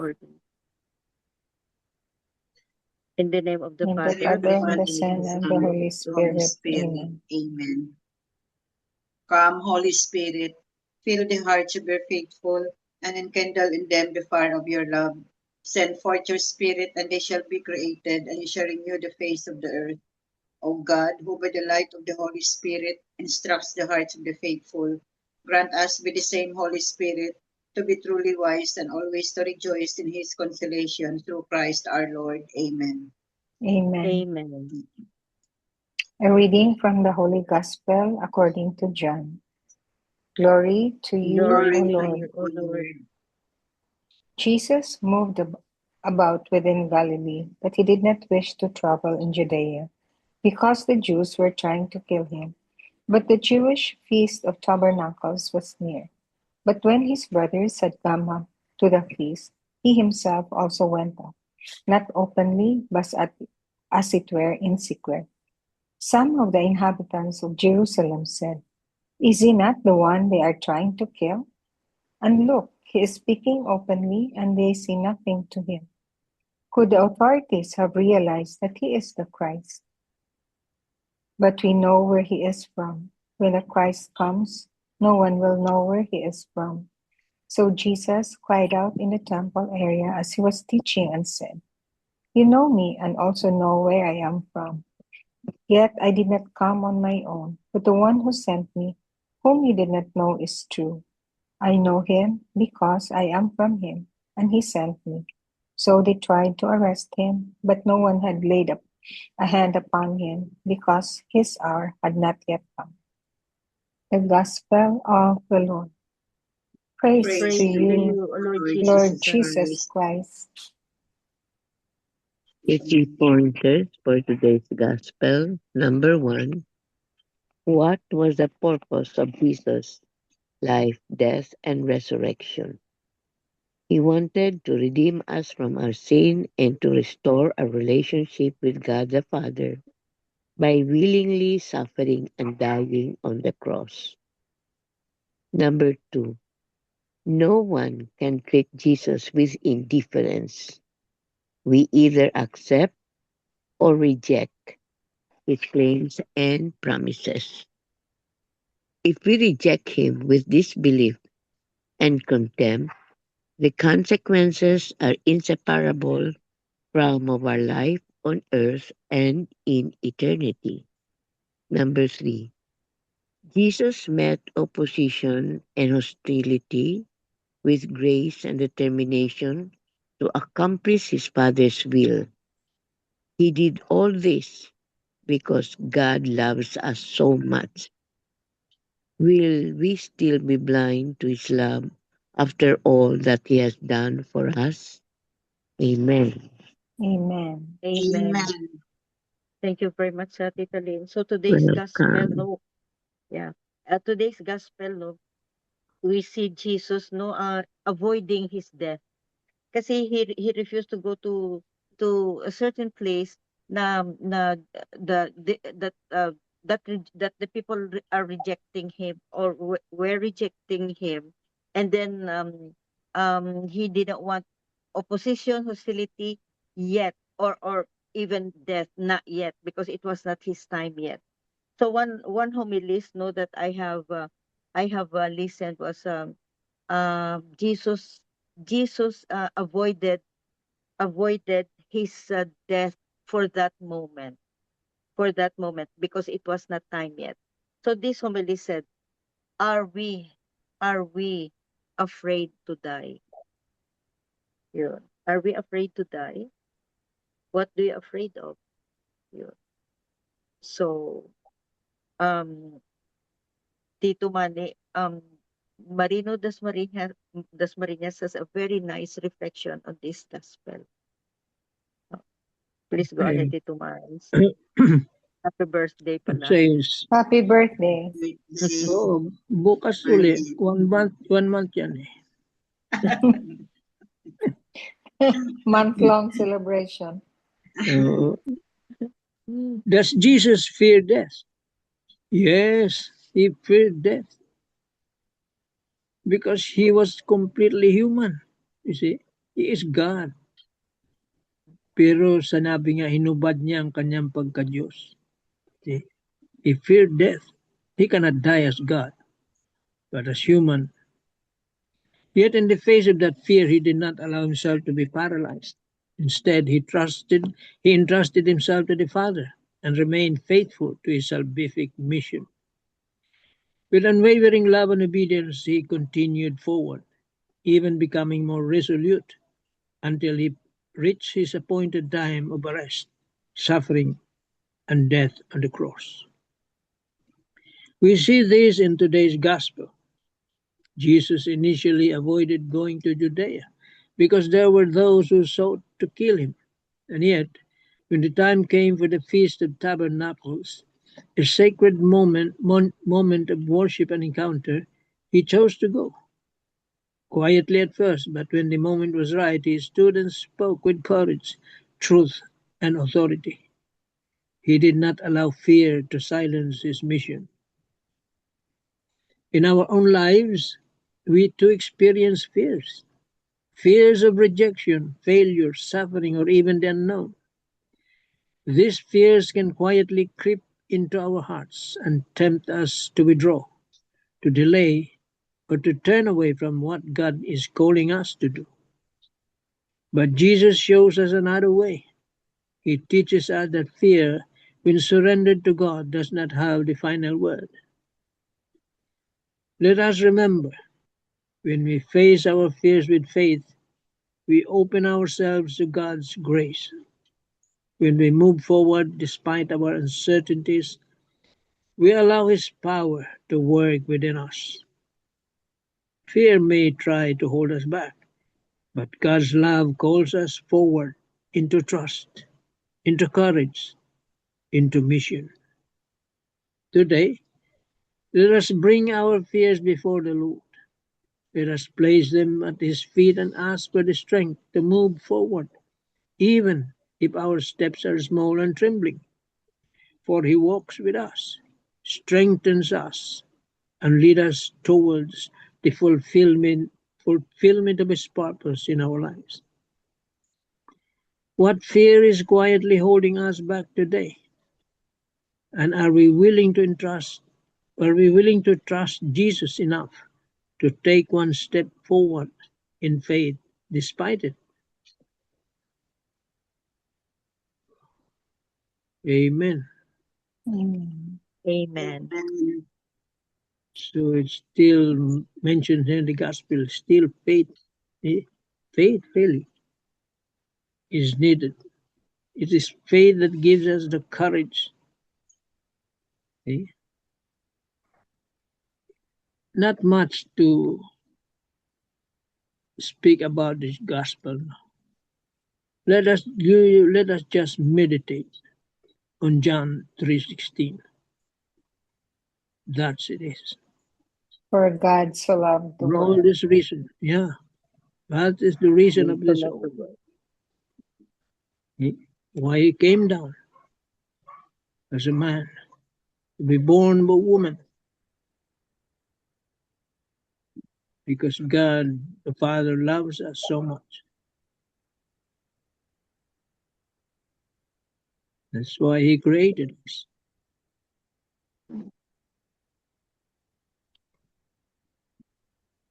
for me. In the name of the In the Father, Father, the and Son, the Son, and the Holy Spirit. Amen. Amen. Come, Holy Spirit, fill the hearts of your faithful, and enkindle in them the fire of your love. Send forth your Spirit, and they shall be created, and you shall renew the face of the earth. O God, who by the light of the Holy Spirit instructs the hearts of the faithful, grant us with the same Holy Spirit to be truly wise and always to rejoice in his consolation through Christ our Lord. Amen. Amen. Amen. A reading from the Holy Gospel according to John. Glory to you, Glory O to Lord. you, O Lord. Jesus moved about within Galilee, but he did not wish to travel in Judea, because the Jews were trying to kill him. But the Jewish feast of tabernacles was near. But when his brothers had come up to the feast, he himself also went up, not openly, but as it were in secret. Some of the inhabitants of Jerusalem said, "Is he not the one they are trying to kill? And look, he is speaking openly, and they say nothing to him. Could the authorities have realized that he is the Christ? But we know where he is from. When the Christ comes, no one will know where he is from." So Jesus cried out in the temple area as he was teaching and said, "You know me and also know where I am from. Yet I did not come on my own, but the one who sent me, whom you did not know, is true. I know him because I am from him, and he sent me." So they tried to arrest him, but no one had laid a hand upon him because his hour had not yet come. The Gospel of the Lord. Praise Praise to to you, you, O Lord Lord Jesus Jesus Christ. Christ. The key pointers for today's Gospel. Number 1, what was the purpose of Jesus' life, death, and resurrection? He wanted to redeem us from our sin and to restore our relationship with God the Father by willingly suffering and dying on the cross. Number 2, no one can treat Jesus with indifference. We either accept or reject his claims and promises. If we reject him with disbelief and contempt, the consequences are inseparable from our life on earth and in eternity. Number 3, Jesus met opposition and hostility with grace and determination to accomplish his Father's will. He did all this because God loves us so much. Will we still be blind to his love after all that he has done for us? Amen. Amen. Amen. Amen. Thank you very much, Tita Lynn. So today's gospel, Welcome. today's gospel, we see Jesus, avoiding his death. Kasi he refused to go to a certain place na that the people are rejecting him or were rejecting him, and then he didn't want opposition, hostility yet, or even death, not yet, because it was not his time yet. So one homilist that I have listened was Jesus avoided his death for that moment, because it was not time yet. So this homily said, are we afraid to die? Yun. Are we afraid to die? What do you afraid of? Yun. So Tito Mane, Marino Dasmariñas has a very nice reflection on this gospel. Please go ahead, Tito Mans. Happy birthday It pala. says, Happy birthday. oh, bukas uli. 1 month yan eh. Month-long celebration. Uh, does Jesus fear death? Yes, he feared death because he was completely human. You see, He is God. Pero sanabi nga, hinubad niya ang kanyang pagka-Diyos. See? He feared death. He cannot die as God, but as human. Yet in the face of that fear, he did not allow himself to be paralyzed. Instead, he entrusted himself to the Father and remained faithful to his salvific mission. With unwavering love and obedience, he continued forward, even becoming more resolute until he reached his appointed time of arrest, suffering, and death on the cross. We see this in today's gospel. Jesus initially avoided going to Judea because there were those who sought to kill him. And yet, when the time came for the Feast of Tabernacles, a sacred moment of worship and encounter, he chose to go. Quietly at first, but when the moment was right, he stood and spoke with courage, truth, and authority. He did not allow fear to silence his mission. In our own lives, we too experience fears. Fears of rejection, failure, suffering, or even the unknown. These fears can quietly creep into our hearts and tempt us to withdraw, to delay, or to turn away from what God is calling us to do. But Jesus shows us another way. He teaches us that fear, when surrendered to God, does not have the final word. Let us remember, when we face our fears with faith, we open ourselves to God's grace. When we move forward despite our uncertainties, we allow His power to work within us. Fear may try to hold us back, but God's love calls us forward into trust, into courage, into mission. Today, let us bring our fears before the Lord. Let us place them at His feet and ask for the strength to move forward, even if our steps are small and trembling. For He walks with us, strengthens us, and leads us towards the fulfillment of His purpose in our lives. What fear is quietly holding us back today? And are we willing to trust Jesus enough to take one step forward in faith despite it? Amen. Amen. Amen. Amen. So it's still mentioned in the gospel, still faith. Faith really is needed. It is faith that gives us the courage. Not much to speak about this gospel. Let us just meditate on John 3:16. That's it is. For God so loved the For all world. this reason, yeah. That is the reason of this Love the all. world. Why He came down as a man, to be born of a woman. Because God, the Father, loves us so much. That's why He created us.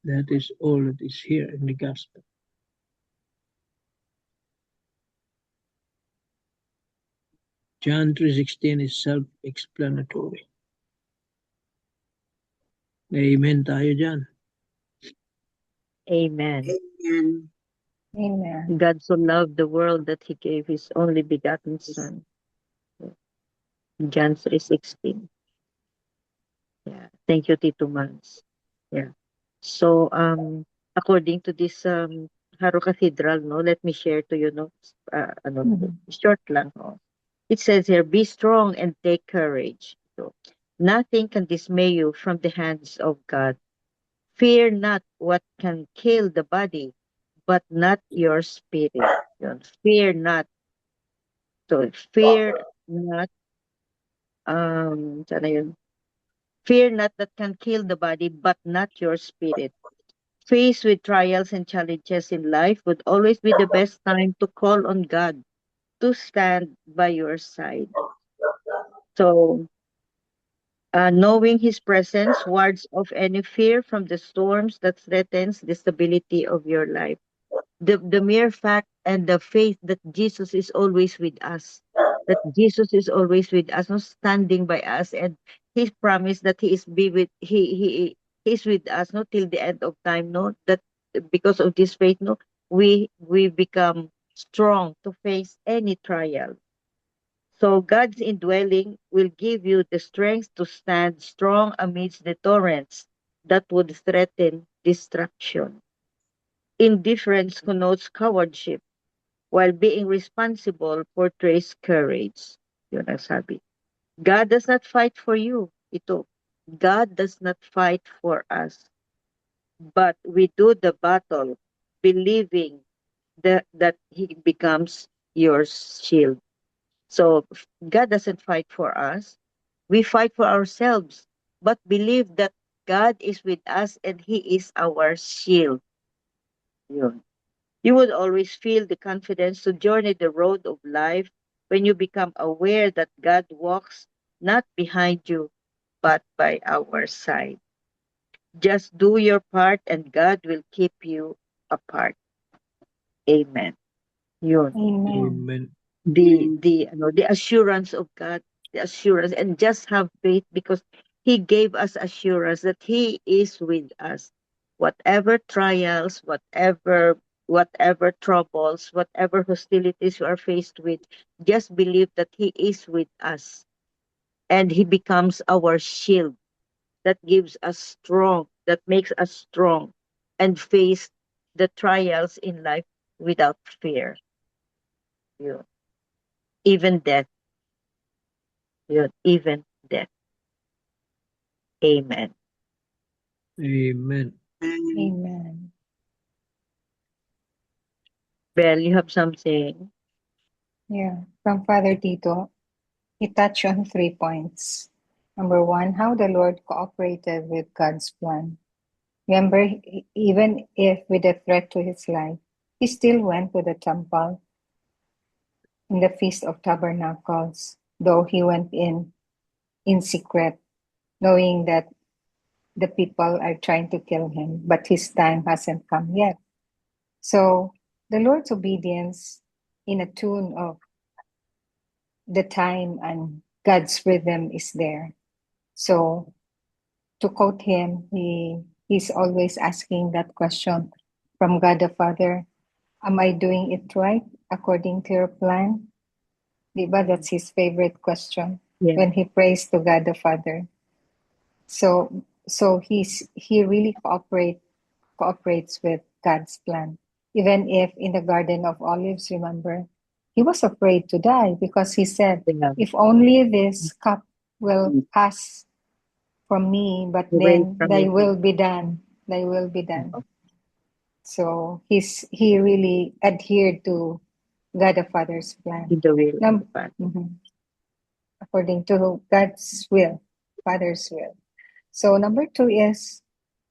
That is all that is here in the gospel. John 3:16 is self-explanatory. Amen tayo dyan. Amen. Amen. Amen. God so loved the world that He gave His only begotten Son. John 3:16. Yeah. Thank you, Tito Mans. Yeah. So, according to this Haro Cathedral, no, let me share to you, no, Mhm. short lang, no. It says here, be strong and take courage. So, nothing can dismay you from the hands of God. Fear not what can kill the body, but not your spirit. Yun. Fear not. So, fear not, sana yun? Fear not that can kill the body, but not your spirit. faced with trials and challenges in life would always be the best time to call on God to stand by your side. So, knowing His presence wards off any fear from the storms that threatens the stability of your life. The mere fact and the faith that Jesus is always with us, that Jesus is always with us, no, standing by us, and He promised that He is be with He is with us, no, till the end of time, no, that because of this faith, no, we become strong to face any trial. So God's indwelling will give you the strength to stand strong amidst the torrents that would threaten destruction. Indifference connotes cowardship, while being responsible portrays courage. Yun ang sabi. God does not fight for you. Ito. God does not fight for us. But we do the battle believing that He becomes your shield. So God doesn't fight for us. We fight for ourselves, but believe that God is with us and He is our shield. Yun. You would always feel the confidence to journey the road of life when you become aware that God walks not behind you, but by our side. Just do your part and God will keep you apart. Amen. Yun. Amen. Amen. The assurance of God, the assurance, and just have faith because He gave us assurance that He is with us. Whatever trials, whatever troubles, whatever hostilities you are faced with, just believe that He is with us, and He becomes our shield that gives us strong, that makes us strong, and face the trials in life without fear. Yun. Even death. Yun, even death. Amen. Amen. Amen. Belle, you have something? Yeah. From Father Tito, he touched on 3 points. Number 1, how the Lord cooperated with God's plan. Remember, even if with a threat to his life, he still went to the temple in the Feast of Tabernacles, though he went in secret, knowing that the people are trying to kill him, but his time hasn't come yet. So the Lord's obedience in a tune of the time and God's rhythm is there. So to quote him, he's always asking that question from God the Father, am I doing it right according to your plan? Diba? That's his favorite question Yeah. when he prays to God the Father. So he really cooperates with God's plan. Even if in the Garden of Olives, remember, he was afraid to die because he said, Yeah. if only this cup will pass from me, but Away then from thy you. will be done. Thy will be done. So he really adhered to God the Father's plan. In the will of Num- the Father. Mhm. According to God's will, Father's will. So number 2 is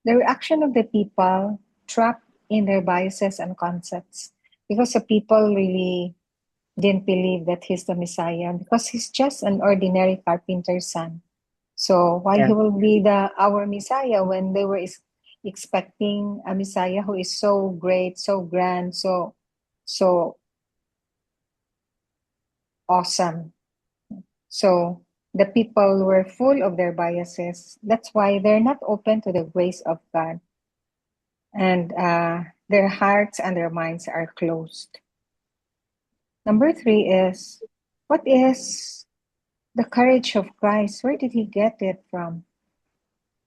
the reaction of the people trapped in their biases and concepts, because the people really didn't believe that he's the Messiah because he's just an ordinary carpenter's son. So why Yeah. he will be our Messiah when they were expecting a Messiah who is so great, so grand, so awesome. So the people were full of their biases. That's why they're not open to the grace of God. And their hearts and their minds are closed. Number 3 is, what is the courage of Christ? Where did he get it from?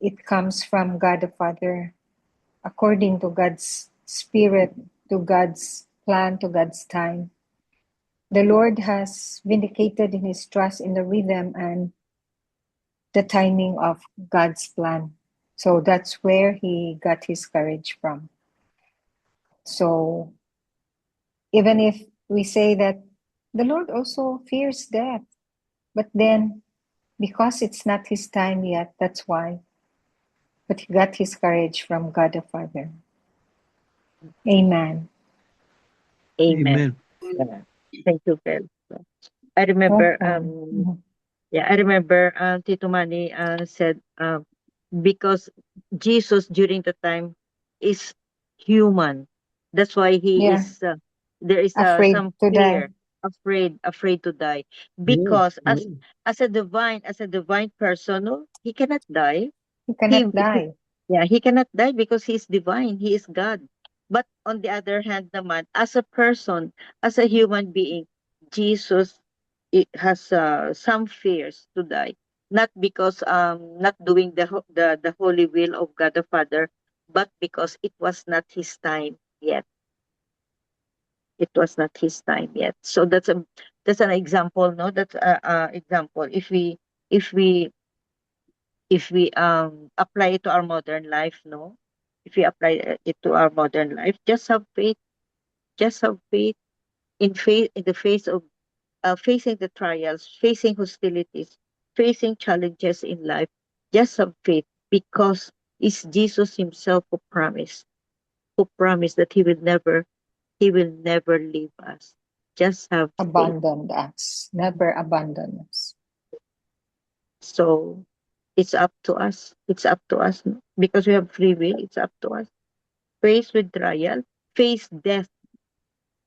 It comes from God the Father, according to God's Spirit, to God's plan, to God's time. The Lord has vindicated in his trust in the rhythm and the timing of God's plan. So that's where he got his courage from. So even if we say that the Lord also fears death, but then because it's not his time yet, that's why. But he got his courage from God the Father. Amen. Amen. Amen. Yeah. Thank you, Phil. I remember, Welcome. Mhm. yeah, I remember, Tito Manny, said, because Jesus during the time is human. That's why he Yeah, is, there is, afraid some to die. fear, afraid to die. Yes. Because Yes. as a divine person, no, he cannot die. He He, cannot he die. yeah, he cannot die because he is divine. He is God. But on the other hand naman, as a person, as a human being, Jesus it has, some fears to die. Not because, not doing the holy will of God the Father, but because it was not his time yet. It was not his time yet. So that's an example, no? That's a example. If we apply it to our modern life, no? If we apply, it to our modern life, just have faith. Just have faith in the face of, facing the trials, facing hostilities, facing challenges in life. Just have faith, because it's Jesus himself who promised that he will never leave us. Just have faith. Abandoned us. Never abandon us. So it's up to us. It's up to us, no? Because we have free will. It's up to us. Face with trial, face death.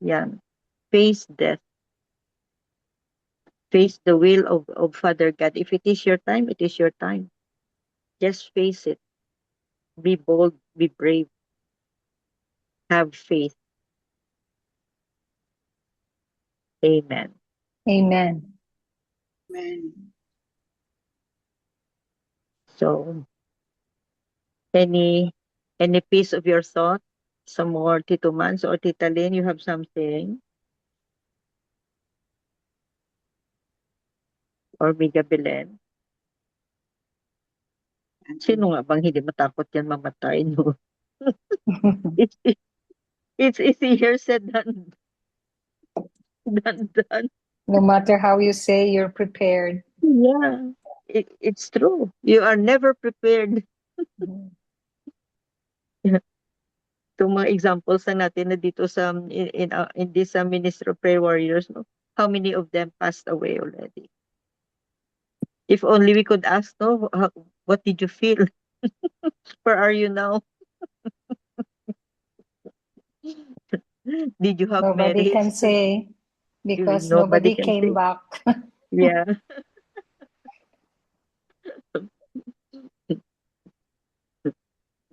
Yan. Face death. Face the will of Father God. If it is your time, it is your time. Just face it. Be bold, be brave, have faith. Amen. Amen. Amen. So any piece of your thought? Some more, Tito Mans or Tita Lynn, you have something? Or Miga Belen? Sino nga bang hindi matakot yan mamatay, no? It's, it's easier said than done. No matter how you say you're prepared. Yeah, it's true. You are never prepared. Mhm. Itong mga examples na natin na dito sa, in this, Ministry of Prayer Warriors, no? How many of them passed away already? If only we could ask, no, what did you feel? Where are you now? Did you have Nobody merits? can say because Nobody nobody can came say. back. Yeah.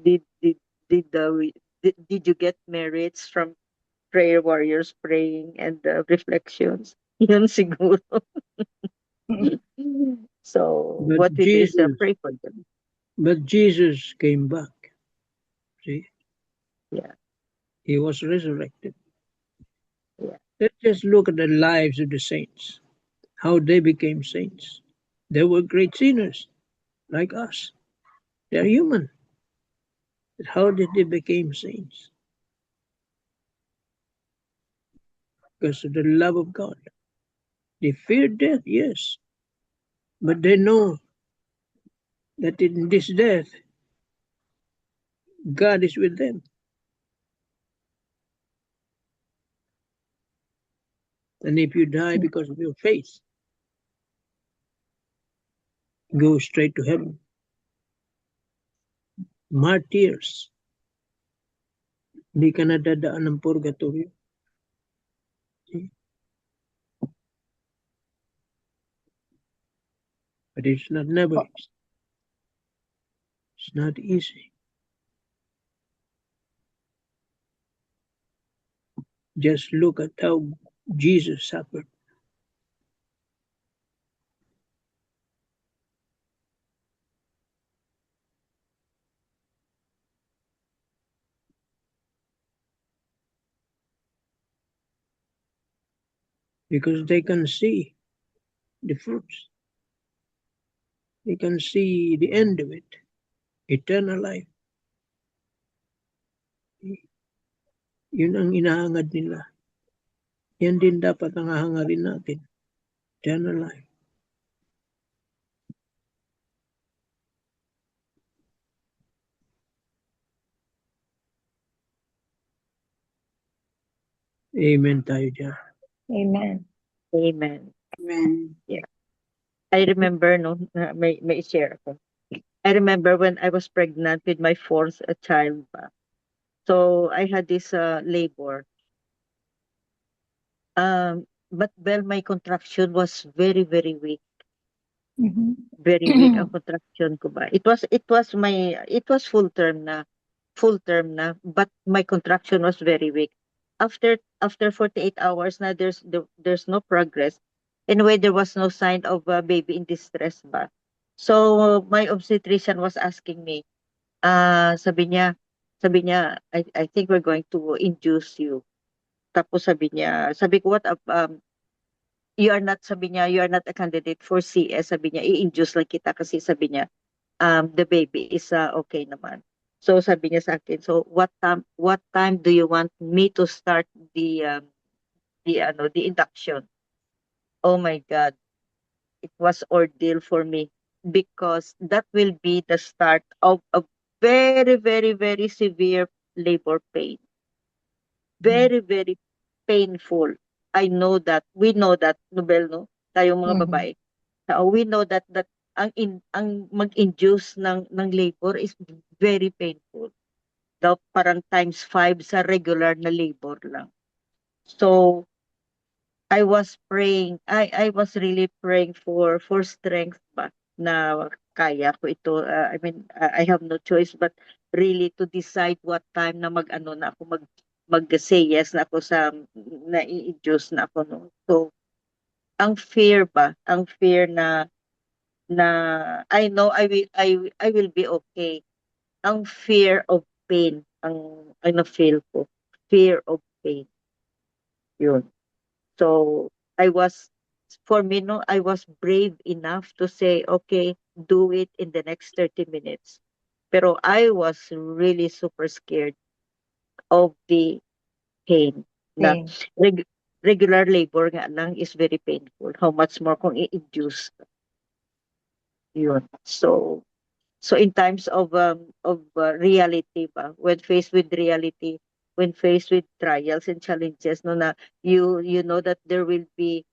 Did did did you get merits from prayer warriors praying and, reflections? Yun siguro. So But what we do is, Jesus, pray for them. but Jesus came back. See, Yeah, he was resurrected. yeah. Let's just look at the lives of the saints, how they became saints. They were great sinners like us. They're human. But how did they become saints? Because of the love of God. They feared death, yes, but they know that in this death, God is with them. And if you die because of your faith, go straight to heaven. Martyrs, hindi ka na dadaan ng purgatorio. See? But it's not never Oh, easy. It's not easy. Just look at how Jesus suffered. Because they can see the fruits. They can see the end of it. Eternal life. Yun ang inahangad nila. Yan din dapat ang hahangarin natin. Eternal life. Amen tayo dyan. Amen. Amen. Amen. I remember, no, may share ako. I remember when I was pregnant with my fourth child pa. So I had this labor. But my contraction was very, very weak. Mhm. Very weak ang contraction ko ba. It was full term na, but my contraction was very weak. After 48 hours na there's no progress. Anyway, there was no sign of baby in distress ba. So my obstetrician was asking me, sabi niya, I think we're going to induce you. Tapos sabi ko, you are not, sabi niya, you are not a candidate for CS. Sabi niya, i-induce lang kita kasi sabi niya, the baby is okay naman. So sabi niya sa akin, so what time do you want me to start the induction? Oh my God, it was ordeal for me because that will be the start of a very, very, very severe labor pain. Very, very painful. I know that. We know that, Nobel, no? Tayong mga Mhm. babae. We know that ang mag-induce ng labor is very painful. Daw parang times 5 sa regular na labor lang. So I was praying, I was really praying for strength ba na kaya ko ito. I mean, I have no choice but really to decide what time na mag-ano na ako, mag-say yes na ako sa na-i-induce na ako, no. So ang fear na I know I will be okay. Ang fear of pain ang na-feel ko. Fear of pain. Yun. So for me, no, I was brave enough to say, okay, do it in the next 30 minutes. Pero I was really super scared of the pain. Na Pain. regular labor nga lang is very painful. How much more kung i-induce. Yun. So in times of reality ba, when faced with reality, when faced with trials and challenges, no, na you know that there will be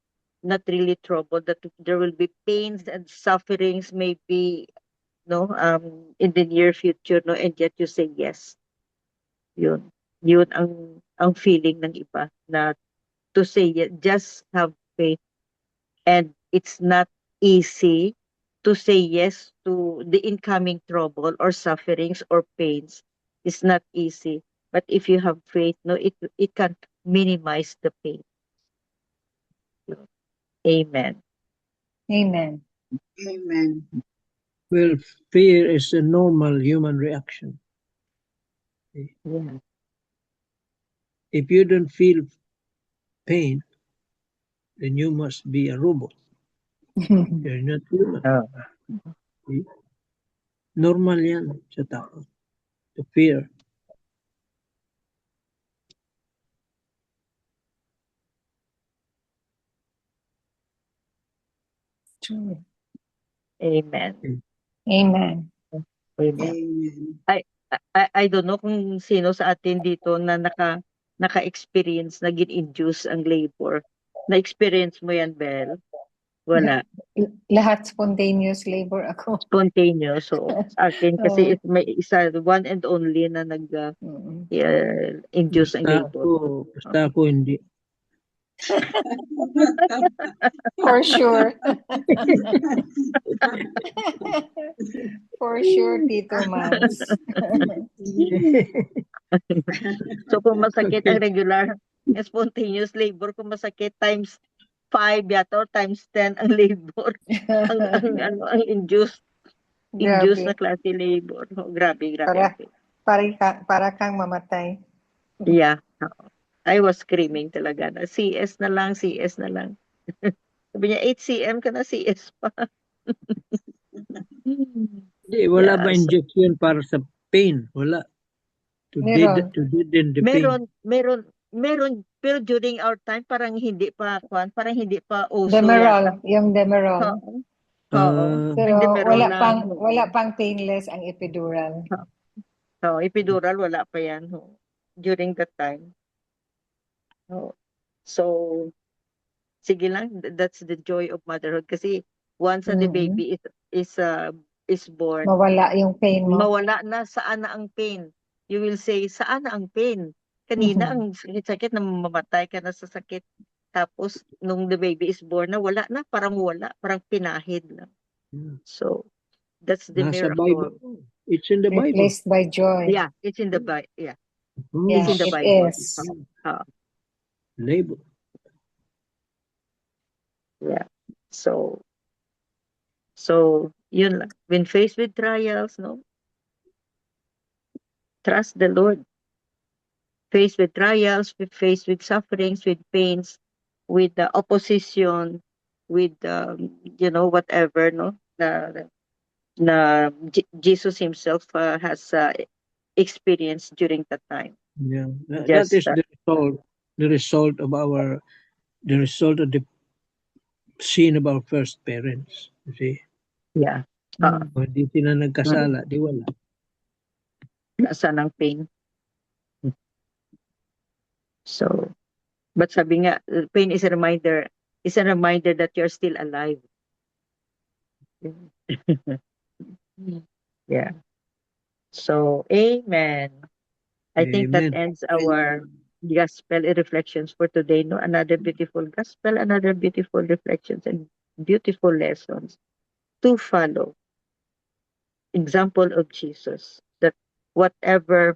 not really trouble, that there will be pains and sufferings maybe, no, in the near future, no, and yet you say yes. Yun ang feeling ng iba na to say yes, just have faith. And it's not easy to say yes to the incoming trouble or sufferings or pains. It's not easy. But if you have faith, no, it can minimize the pain. Amen. Amen. Amen. Well, fear is a normal human reaction. Yeah. If you don't feel pain, then you must be a robot. You're not human. Oh. Normal yan sa tao. To fear. True. Amen. Amen. Amen. Amen. I don't know kung sino sa atin dito na naka-experience na gin-induce ang labor. Na-experience mo yan, Bel? Wala. Lahat spontaneous labor ako. Spontaneous. So, sa akin kasi Oo. may isa, one and only na Mm. induce ang labor. Basta ako hindi. For sure. For sure, Tito Mans. So kung masakit ang regular, spontaneous labor, kung masakit times 5 yata or times 10 ang labor. ang induced na Grabe. klase labor. Oh, grabe. Para kang mamatay. Yeah. I was screaming talaga na CS na lang. Sabi niya, 8 cm ka na, CS pa. Hindi, wala Yeah, ba injection para sa pain? Wala. To Meron. deaden the pain. Meron, pero during our time, parang hindi pa uso Demerol, yata. yung Demerol. Oo. Pero Demerol wala pang painless ang epidural. epidural, wala pa yan. During that time. Oh. So, sige lang, that's the joy of motherhood. Kasi once the Mm. baby is born, Mawala yung pain mo. mawala na, saan na ang pain. You will say, saan na ang pain? Kanina, ang sakit-sakit na mamamatay ka na sa sakit. Tapos, nung the baby is born na, wala, parang pinahid na. Yeah. So, that's the Nasa miracle. Bible. It's in the Bible. Replaced by joy. Yeah, it's in the Bible. Yeah, Yeah, it's in the it Bible. is. Labor. Yeah. So, yun lang. When faced with trials, no, trust the Lord. Faced with trials, faced with sufferings, with pains, with the opposition, with whatever, no, Jesus himself has experienced during that time. Yeah. That Just is the result of the sin of our first parents. You see? yeah, Kung hindi sila nagkasala, di wala. nasa ng pain. So, but sabi nga, pain is a reminder that you're still alive. Yeah. So, amen. I think that Amen. ends our gospel reflections for today. No, another beautiful gospel, another beautiful reflections and beautiful lessons to follow. Example of Jesus, that whatever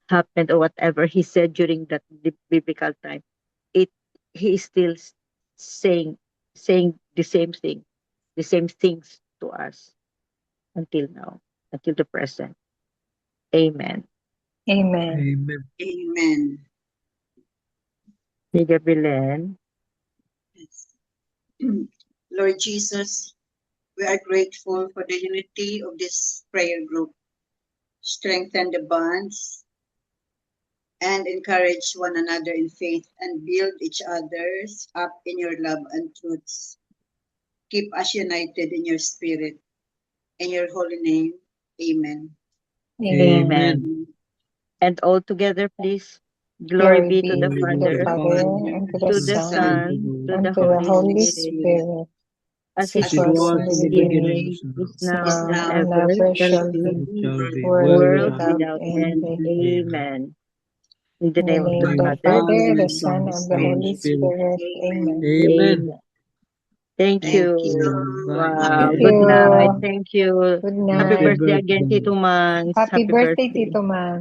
happened or whatever he said during that biblical time, he is still saying the same thing, the same things to us until now, until the present. Amen. Amen. Amen. Amen. Liga Belen. Yes. Lord Jesus, we are grateful for the unity of this prayer group. Strengthen the bonds and encourage one another in faith and build each others up in your love and truths. Keep us united in your spirit. In your holy name, amen. Amen. And all together, please. Glory be to the to Father, the Father, and to the to the Son, Son, to and the to the Holy Holy Spirit, Spirit, as as it it was was in the in the beginning, beginning, is is now, Is and now, and ever ever shall shall be, be, Shall be world world without without end. end. Amen. Amen. In the In the name of name the of the Father, Father, the Son, Son, and the Holy Holy Spirit. Spirit. Amen. Amen. Amen. Thank thank you. you. Bye. Wow. Thank Good night. you. Thank you. Good Happy night. birthday again, Tito Mans. Happy birthday, birthday. Tito Man.